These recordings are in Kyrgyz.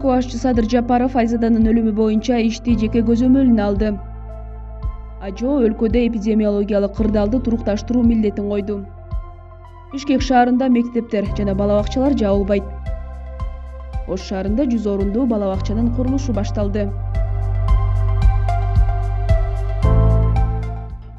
Өлкө башчы Садыр Жапаров Айзаданын өлүмү боюнча ишти жеке көзөмөлүнө алды. АЖО өлкөдө эпидемиологиялык кырдаалды турукташтыруу милдетин койду. Бишкек шаарында мектептер жана бала бакчалар жабылбайт. Ош шаарында 100 орундуу бала бакчанын курулушу башталды.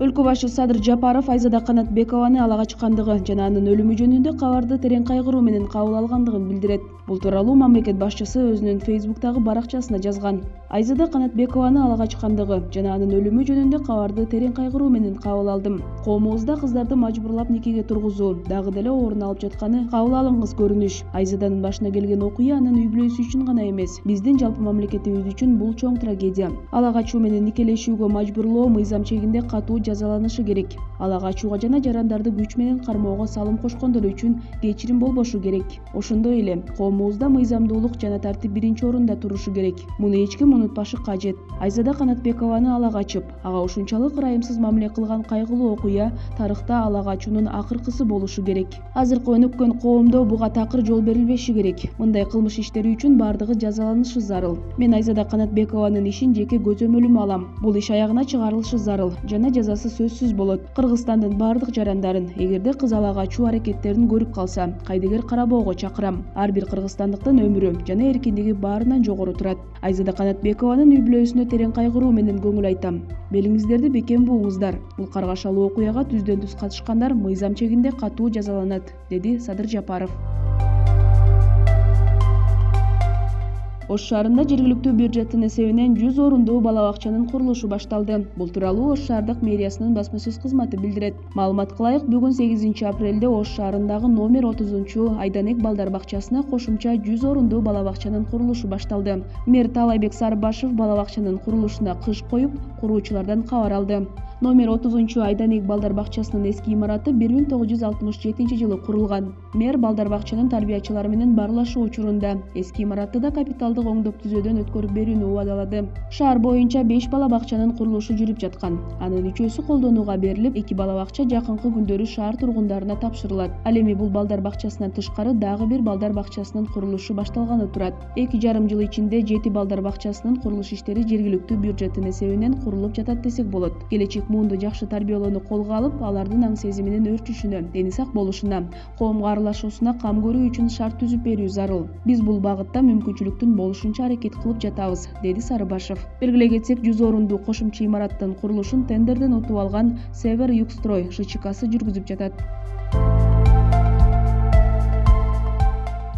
Өлкө башчы Садыр Жапаров Айзада Канатбекованы алага чыккандыгы жана анын өлүмү жөнүндө кабарды терең кайгыруу менен кабыл алгандыгын билдирет. Бул тууралуу мамлекет башчысы өзүнүн Фейсбуктагы баракчасына жазган. Айзада Канатбекованы алага чыккандыгы жана анын өлүмү жөнүндө кабарды терең кайгыруу менен кабыл алдым. Коомубузда кыздарды мажбурлап никеге тургузуу дагы деле орун алып жатканы кабыл алынгыс көрүнүш. Айзаданын башына келген окуя анын үй бүлөсү үчүн гана эмес, биздин жалпы мамлекетибиз үчүн бул чоң трагедия. Ала качуу менен никелешүүгө мажбурлоо мыйзам чегинде катуу жазаланышы керек. Ала качууга жана жарандарды күч менен кармоого салым кошкондор үчүн кечирим болбошу керек. Ошондой эле коомубузда мыйзамдуулук жана тартип биринчи орунда турушу керек. Муну эч ким унутпашы кажет. Айзада Канатбекованы ала качып, ага ушунчалык ырайымсыз мамиле кылган кайгылуу окуя тарыхта ала качуунун акыркысы болушу керек. Азыркы өнүккөн коомдо буга такыр жол берилбеши керек. Мындай кылмыш иштери үчүн бардыгы жазаланышы зарыл. Мен Айзада Канатбекованын ишин жеке көзөмөлүмө алам. Бул иш аягына чыгарылышы зарыл жана жазасы сөзсүз болот. Кыргызстандын бардык жарандарын, эгерде кыз ала качуу аракеттерин көрүп калса, кайдыгер карабоого чакырам. Ар бир кыргызстандыктын өмүрү жана эркиндиги баарынан жогору турат. Айзада Канатбекованын үй бүлөсүнө терең кайгыруу менен көңүл айтам. Белиңиздерди бекем буңуздар. Бул каргашалуу окуяга түздөн түз катышкандар мыйзам чегинде катуу жазаланат, деди Садыр Жапаров. Ош шаарында жергиликтүү бюджеттин эсебинен 100 орундуу бала бакчанын курулушу башталды. Бул тууралуу Ош шаардык мэриясынын басма сөз кызматы билдирет. Маалымат кылайык, бүгүн 8 апрелде Ош шаарындагы номер 30 Айданек балдар бакчасына кошумча 100 орундуу бала бакчанын курулушу башталды. Мэр Таалайбек Сарыбашев бала бакчанын курулушуна кыш коюп, куруучулардан кабар алды. Номер 30 Айданек балдар бакчасынын эски имараты 1967 жылы курулган. Мэр балдар бакчанын тарбиячылары менен баарлашуу учурунда эски имаратты да капиталдык оңдоп түзөөдөн өткөрүп берүүнү убадалады. Шаар боюнча 5 бала бакчанын курулушу жүрүп жаткан. Анын 3-өсү колдонууга берилип, 2 бала бакча жакынкы күндөрү шаар тургундарына тапшырылат. Ал эми бул балдар бакчасынан тышкары дагы бир балдар бакчасынын курулушу башталганы турат. 2,5 жыл ичинде 7 балдар бакчасынын курулуш иштери жергиликтүү бюджеттин эсебинен курулуп жатат десек болот. Келечек муунду жакшы тарбиялоону колго алып, алардын аң сезиминин өрчүшүнө, дени сак болушуна, коомго аралашуусуна кам көрүү үчүн шарт түзүп берүү зарыл. Биз бул багытта мүмкүнчүлүктүн болушунча аракет кылып жатабыз, деди Сарыбашев. Белгилей кетсек, 100 орундуу кошумча имараттын курулушун тендерден утуп алган Север Югстрой ШЧКсы жүргүзүп жатат.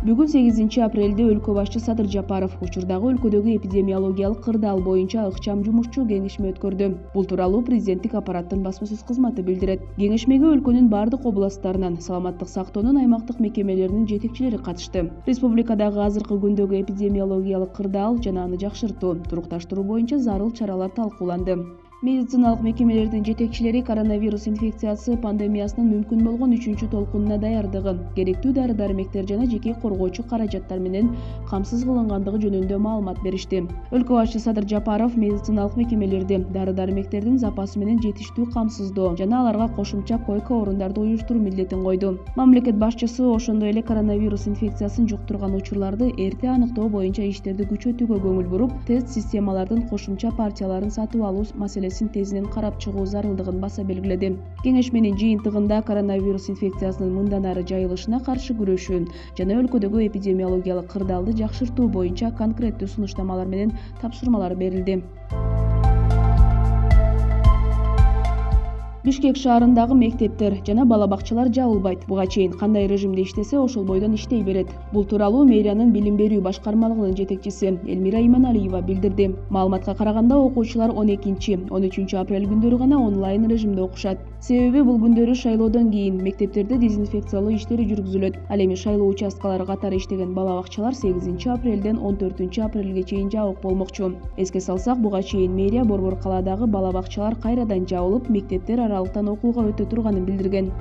Бүгүн 8 апрелде өлкө башчы Садыр Жапаров учурдагы өлкөдөгү эпидемиологиялык кырдаал боюнча ыкчам жумушчу кеңешме өткөрдү. Бул тууралуу президенттик аппараттын басма сөз кызматы билдирет. Кеңешмеге өлкөнүн бардык областтарынан, саламаттык сактоонун аймактык мекемелеринин жетекчилери катышты. Республикадагы азыркы күндөгү эпидемиологиялык кырдаал жана аны жакшыртуу, турукташтыруу боюнча зарыл чаралар талкууланды. Медициналык мекемелердин жетекчилери коронавирус инфекциясы пандемиясынын мүмкүн болгон 3-чү толкунуна даярдыгы, керектүү дары-дармектер жана жеке коргоочу каражаттар менен камсыз кылынгандыгы жөнүндө маалымат беришти. Өлкө башчы Садыр Жапаров медициналык мекемелерди дары-дармектердин запасы менен жетиштүү камсыздоо жана аларга кошумча койка орундарды уюштуруу милдетин койду. Мамлекет башчысы ошондой эле коронавирус инфекциясын жуктурган учурларды эрте аныктоо боюнча иштерди күчөтүүгө көңүл буруп, тест системалардын кошумча партияларын сатып алуу маселеси тезинен карап чыгуу зарылдыгын баса белгиледи. Кеңешменин жыйынтыгында коронавирус инфекциясынын мындан ары жайылышына каршы күрөшүү жана өлкөдөгү эпидемиологиялык кырдаалды жакшыртуу боюнча конкреттүү сунуштамалар менен тапшырмалар берилди. Бишкек шаарындагы мектептер жана бала бакчалар жабылбайт. Буга чейин кандай режимде иштесе, ошол бойдон иштей берет. Бул тууралуу мэриянын билим берүү башкармалыгынын жетекчиси Элмира Иманалиева билдирди. Маалыматка караганда, окуучулар 12-13 апрель күндөрү гана онлайн режимде окушат. Себеби бул күндөрү шайлоодон кийин мектептерде дезинфекциялоо иштери жүргүзүлөт. Ал эми шайлоо участкалары катары иштеген бала бакчалар 8 апрелден 14 апрелге чейин жабык болмокчу. Эске салсак, буга чейин мэрия Борбор калаадагы бала бакчалар кайрадан жабылып, мектептер аралыктан окууга өтө турганын билдирген.